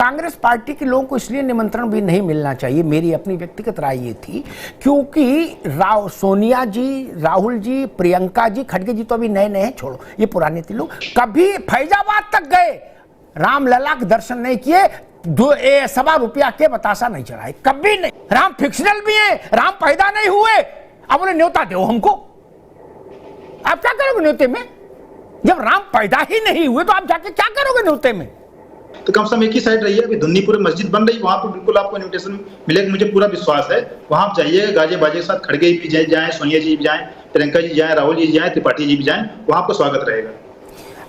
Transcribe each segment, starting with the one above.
Congress party के लोगों को इसलिए निमंत्रण भी नहीं मिलना चाहिए, मेरी अपनी व्यक्तिगत राय ये थी, क्योंकि सोनिया जी, राहुल जी, प्रियंका जी, खड़गे जी तो अभी नए नए हैं, छोड़ो ये पुराने थे लोग, कभी फैजाबाद तक गए, रामलला के दर्शन नहीं किए, ₹1.25 के बतासा नहीं चढ़ाए, कभी नहीं। राम फिक्शनल भी है, राम पैदा नहीं हुए, अब उन्हें न्योता दो हमको। आप क्या करोगे न्योते में? जब राम पैदा ही नहीं हुए तो आप जाके क्या करोगे न्योते में? तो कम से कम एक ही साइड रहिए। अभी धुन्नीपुर में मस्जिद बन रही, वहां पे बिल्कुल आपको इन्विटेशन मिलेगा, मुझे पूरा विश्वास है। वहां आप जाइए, गाजे बाजे के साथ, खड़गे भी जाएं, सोनिया जी भी जाएं, प्रियंका जी जाएं, राहुल जी जाएं, त्रिपाठी जी भी जाएं, वहां आपको स्वागत रहेगा।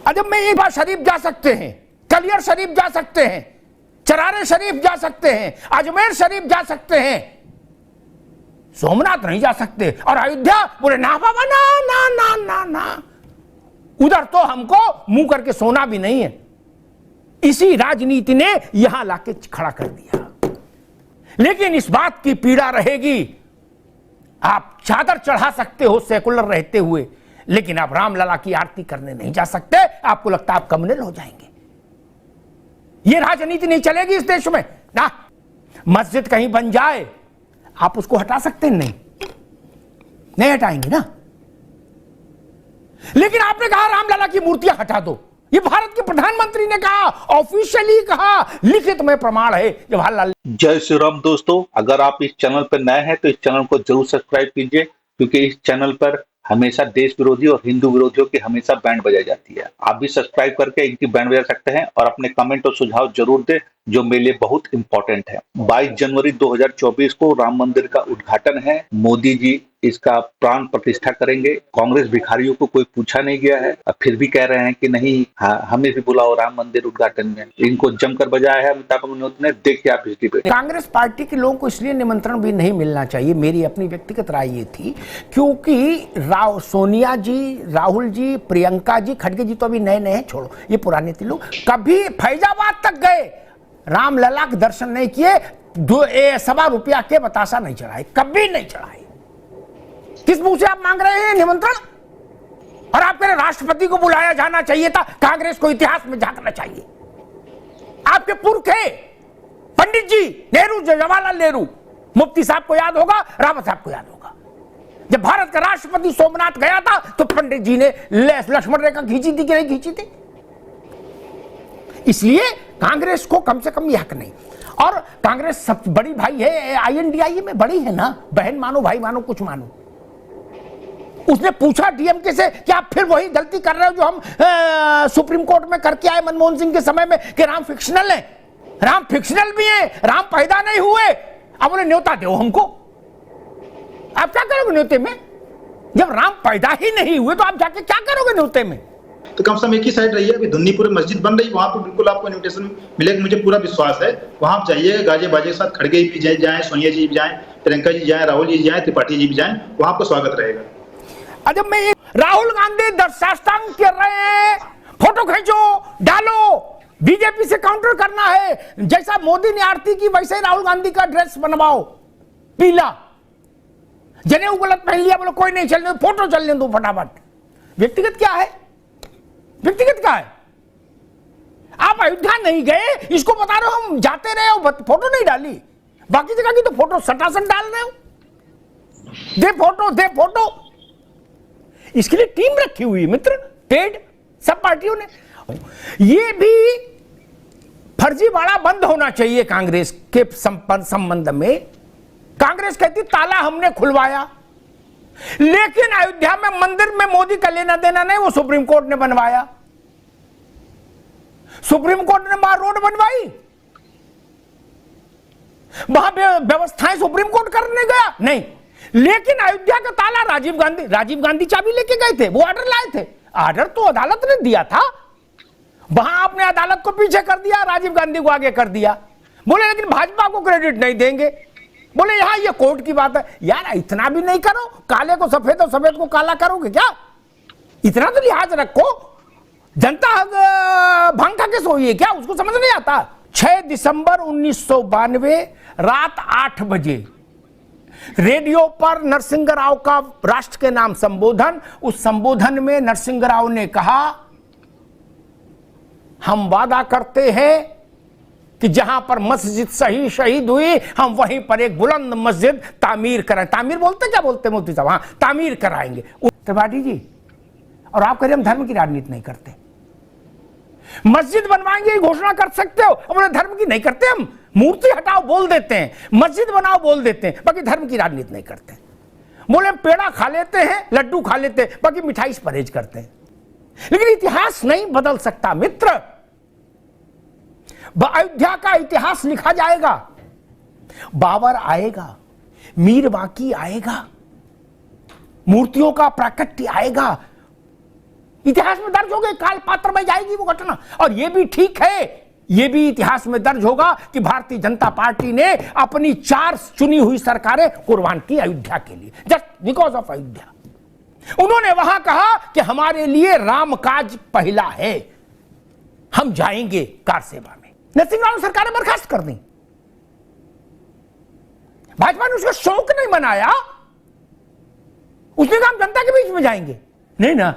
अजब में एक बार शरीफ जा सकते हैं, कलियर शरीफ जा सकते हैं, चरारे शरीफ जा सकते हैं, अजमेर शरीफ जा सकते हैं, सोमनाथ नहीं जा सकते। और अयोध्या बोले ना बाबा, ना ना ना ना ना, उधर तो हमको मुंह करके सोना भी नहीं है। इसी राजनीति ने यहां लाके खड़ा कर दिया। लेकिन इस बात की पीड़ा रहेगी, आप चादर चढ़ा सकते हो सेकुलर रहते हुए, लेकिन आप रामलला की आरती करने नहीं जा सकते। आपको लगता है आप कम्युनल हो जाएंगे। ये राजनीति नहीं चलेगी इस देश में ना। मस्जिद कहीं बन जाए, आप उसको हटा सकते हैं? नहीं हटाएंगे ना। लेकिन आपने कहा रामलला की मूर्तियां हटा दो, ये भारत के प्रधानमंत्री ने कहा, ऑफिशियली कहा, लिखित में प्रमाण है जवाहरलाल। जय श्री राम दोस्तों, अगर आप इस चैनल पर नए हैं तो इस चैनल को जरूर सब्सक्राइब कीजिए, क्योंकि इस चैनल पर हमेशा देश विरोधी और हिंदू विरोधियों की हमेशा बैंड बजाई जाती है। आप भी सब्सक्राइब करके इनकी बैंड बजा सकते हैं और अपने कमेंट और सुझाव जरूर दें, जो मेरे लिए बहुत इंपॉर्टेंट है। 22 जनवरी 2024 को राम मंदिर का उद्घाटन है। मोदी जी इसका प्राण प्रतिष्ठा करेंगे। कांग्रेस भिखारियों को कोई पूछा नहीं गया है, अब फिर भी कह रहे हैं कि नहीं, हमें भी बुलाओ राम मंदिर उद्घाटन में। इनको जमकर बजाया है अमिताभ बच्चन ने। देखिए आप इस डिबेट। कांग्रेस पार्टी के लोगों को इसलिए निमंत्रण भी नहीं मिलना चाहिए, मेरी अपनी व्यक्तिगत राय ये थी, क्योंकि सोनिया जी, राहुल जी, प्रियंका जी, खड़गे जी तो अभी नए नए हैं, छोड़ो ये पुराने थे लोग, कभी फैजाबाद तक गए, रामलला के दर्शन नहीं किए, ₹1.25 के बतासा नहीं चढ़ाए, कभी नहीं चढ़ाए। किस मुंह से आप मांग रहे हैं निमंत्रण? और आप कह रहे राष्ट्रपति को बुलाया जाना चाहिए था, कांग्रेस को इतिहास में झांकना चाहिए। आपके पूर्व थे पंडित जी, नेहरू, जवाहरलाल नेहरू, मुफ्ती साहब को याद होगा, रावत साहब को याद होगा। जब भारत का राष्ट्रपति सोमनाथ गया था तो पंडित जी ने लक्ष्मण रेखा खींची थी कि नहीं खींची थी? इसलिए कांग्रेस को कम से कम यह हक नहीं। और कांग्रेस सब बड़ी भाई है, INDIA में बड़ी है ना, बहन मानो, भाई मानो, कुछ मानो। उसने पूछा DMK से कि आप फिर वही गलती कर रहे हो जो हम सुप्रीम कोर्ट में करके आए मनमोहन सिंह के समय में, कि राम फिक्शनल है। राम फिक्शनल भी है, राम पैदा नहीं हुए, अब उन्हें न्योता दो हमको। आप क्या करोगे न्योते में? जब राम पैदा ही नहीं हुए तो आप जाके क्या करोगे न्योते में? तो कम से कम एक ही साइड रहिए। अभी धुन्नीपुर में मस्जिद बन रही, वहां पे बिल्कुल आपको इन्विटेशन मिलेगा, मुझे पूरा विश्वास है। वहां आप जाइए, गाजे बाजे के साथ, खड़गे भी जाएं, सोनिया जी भी जाएं, प्रियंका जी जाएं, राहुल जी जाएं, त्रिपाठी जी भी जाएं, वहां आपको स्वागत रहेगा। अजब में राहुल गांधी दर्शास्तांग कर रहे हैं, फोटो खींचो, डालो, बीजेपी से काउंटर करना है। जैसा मोदी ने आरती की वैसे ही राहुल गांधी का ड्रेस बनवाओ, पीला, जनेऊ गलत पहन लिया, बोलो कोई नहीं चलने, फोटो चलने दो फटाफट। व्यक्तिगत क्या है? व्यक्तिगत क्या है? आप अयोध्या नहीं गए, इसको बता रहे हो हम जाते रहे हो, फोटो नहीं डाली। बाकी जगह की तो फोटो सटासन डाल रहे हो, दे फोटो, दे फोटो। इसके लिए टीम रखी हुई मित्र, पेड, सब पार्टियों ने। ये भी फर्जीवाड़ा बंद होना चाहिए कांग्रेस के संबंध में। कांग्रेस कहती ताला हमने खुलवाया, लेकिन अयोध्या में मंदिर में मोदी का लेना देना नहीं, वो सुप्रीम कोर्ट ने बनवाया। सुप्रीम कोर्ट ने वहां रोड बनवाई, वहां व्यवस्थाएं सुप्रीम कोर्ट करने गया नहीं। लेकिन अयोध्या का ताला राजीव गांधी चाबी लेके गए थे, वो ऑर्डर लाए थे। ऑर्डर तो अदालत ने दिया था, वहां आपने अदालत को पीछे कर दिया, राजीव गांधी को आगे कर दिया। बोले लेकिन भाजपा को क्रेडिट नहीं देंगे, बोले यहां ये कोर्ट की बात है। यार इतना भी नहीं करो, काले को सफेद और सफेद को काला करोगे क्या? इतना तो लिहाज रखो। जनता भांग खा के सोई है क्या? उसको समझ नहीं आता। 6 दिसंबर 1992 रात 8 बजे रेडियो पर नरसिंह राव का राष्ट्र के नाम संबोधन। उस संबोधन में नरसिंह राव ने कहा, हम वादा करते हैं कि जहां पर मस्जिद सही शहीद हुई हम वहीं पर एक बुलंद मस्जिद तामीर कराएं। तामीर बोलते क्या बोलते मुफ्ती साहब? हाँ, तामीर कराएंगे। त्रिपाठी जी, और आप कह रहे हम धर्म की राजनीति नहीं करते, मस्जिद बनवाएंगे घोषणा कर सकते हो, अपने धर्म की नहीं करते। हम मूर्ति हटाओ बोल देते हैं, मस्जिद बनाओ बोल देते हैं, बाकी धर्म की राजनीति नहीं करते। बोले पेड़ा खा लेते हैं, लड्डू खा लेते हैं, बाकी मिठाई से परहेज करते हैं। लेकिन इतिहास नहीं बदल सकता मित्र। अयोध्या का इतिहास लिखा जाएगा, बाबर आएगा, मीर बाकी आएगा, मूर्तियों का प्राकट्य आएगा, इतिहास में दर्ज हो गए, काल पात्र में जाएगी वो घटना। और ये भी ठीक है, ये भी इतिहास में दर्ज होगा कि भारतीय जनता पार्टी ने अपनी 4 चुनी हुई सरकारें कुर्बान की अयोध्या के लिए, जस्ट बिकॉज ऑफ अयोध्या। उन्होंने वहां कहा कि हमारे लिए राम काज पहला है, हम जाएंगे कार सेवा में। नरसिंह राव सरकार ने बर्खास्त कर दी, भाजपा ने उसका शौक नहीं मनाया, उसने कहा हम जनता के बीच में जाएंगे। नहीं ना,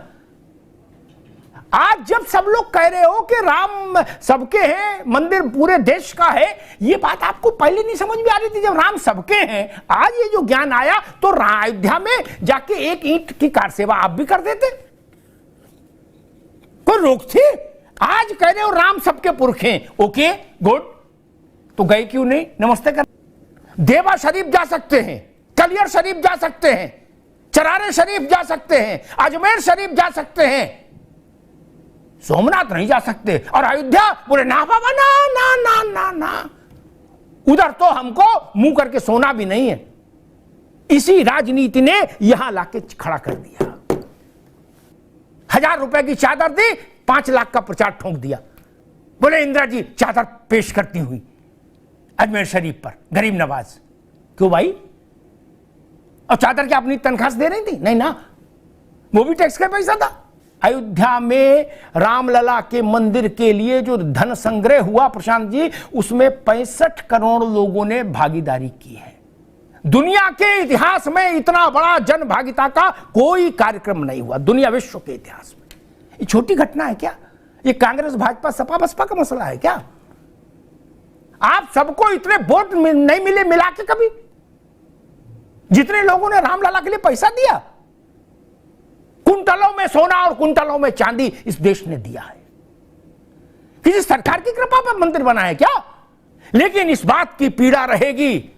आज जब सब लोग कह रहे हो कि राम सबके हैं, मंदिर पूरे देश का है, ये बात आपको पहले नहीं समझ में आ रही थी जब राम सबके हैं। आज ये जो ज्ञान आया तो अयोध्या में जाके एक ईंट की कार सेवा आप भी कर देते, कोई रोक थी? आज कह रहे हो राम सबके पुरख हैं, ओके गुड, तो गए क्यों नहीं? नमस्ते कर। देवा शरीफ जा सकते हैं, कलियर शरीफ जा सकते हैं, चरारे शरीफ जा सकते हैं, अजमेर शरीफ जा सकते हैं, सोमनाथ नहीं जा सकते। और अयोध्या बोले ना बाबा, ना ना ना ना ना, उधर तो हमको मुंह करके सोना भी नहीं है। इसी राजनीति ने यहां लाके खड़ा कर दिया। 1000 रुपए की चादर दी, 5 लाख का प्रचार ठोंक दिया। बोले इंदिरा जी चादर पेश करती हुई अजमेर शरीफ पर, गरीब नवाज। क्यों भाई? और चादर क्या अपनी तनख्वाह दे रही थी? नहीं ना, वो भी टैक्स का पैसा था। अयोध्या में रामलला के मंदिर के लिए जो धन संग्रह हुआ प्रशांत जी, उसमें 65 करोड़ लोगों ने भागीदारी की है। दुनिया के इतिहास में इतना बड़ा जन भागीदारी का कोई कार्यक्रम नहीं हुआ, दुनिया विश्व के इतिहास में। ये छोटी घटना है क्या? ये कांग्रेस भाजपा सपा बसपा का मसला है क्या? आप सबको इतने वोट नहीं मिले मिला के कभी, जितने लोगों ने रामलला के लिए पैसा दिया? कुंटलों में सोना और कुंटलों में चांदी इस देश ने दिया है। किसी सरकार की कृपा पर मंदिर बना है क्या? लेकिन इस बात की पीड़ा रहेगी,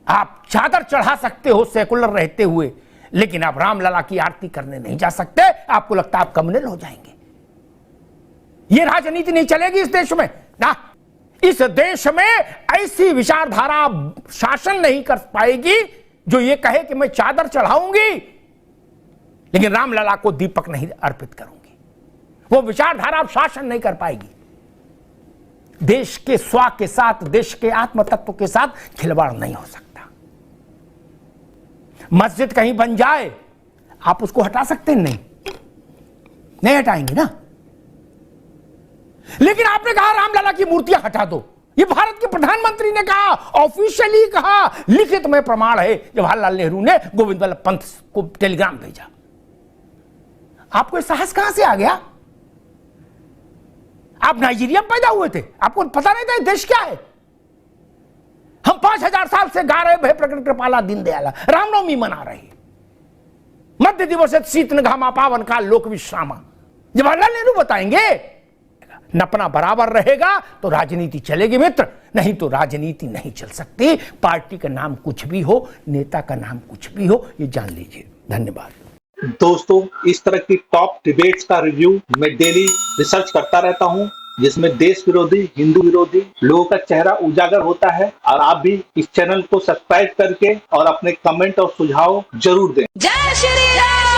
आप चादर चढ़ा सकते हो सेकुलर रहते हुए, लेकिन आप रामलला की आरती करने नहीं जा सकते। आपको लगता है आप कम्युनल हो जाएंगे। यह राजनीति नहीं चलेगी इस देश में ना। इस देश में ऐसी विचारधारा शासन नहीं कर पाएगी जो ये कहे कि मैं चादर चढ़ाऊंगी लेकिन रामलला को दीपक नहीं अर्पित करूंगी। वो विचारधारा अब शासन नहीं कर पाएगी। देश के स्वा के साथ, देश के आत्म तत्व के साथ खिलवाड़ नहीं हो सकता। मस्जिद कहीं बन जाए, आप उसको हटा सकते हैं? नहीं हटाएंगे ना। लेकिन आपने कहा रामलला की मूर्तियां हटा दो। ये भारत के प्रधानमंत्री ने कहा, ऑफिशियली कहा, लिखित में प्रमाण है। जवाहरलाल नेहरू ने गोविंद वल्लभ पंत को टेलीग्राम भेजा। आपको साहस कहां से आ गया? आप नाइजीरिया में पैदा हुए थे, आपको पता नहीं था देश क्या है? हम 5000 साल से गा रहे भय प्रकट कृपाला दीनदयाला, रामनवमी मना रहे, मध्य दिवस शीत घामा पावन काल लोक विश्रामा। जवाहरलाल नेहरू बताएंगे। नपना बराबर रहेगा तो राजनीति चलेगी मित्र, नहीं तो राजनीति नहीं चल सकती। पार्टी का नाम कुछ भी हो, नेता का नाम कुछ भी हो, ये जान लीजिए। धन्यवाद दोस्तों। इस तरह की टॉप डिबेट्स का रिव्यू मैं डेली रिसर्च करता रहता हूं, जिसमें देश विरोधी, हिंदू विरोधी लोगों का चेहरा उजागर होता है। और आप भी इस चैनल को सब्सक्राइब करके और अपने कमेंट और सुझाव जरूर दें। जय श्री राम।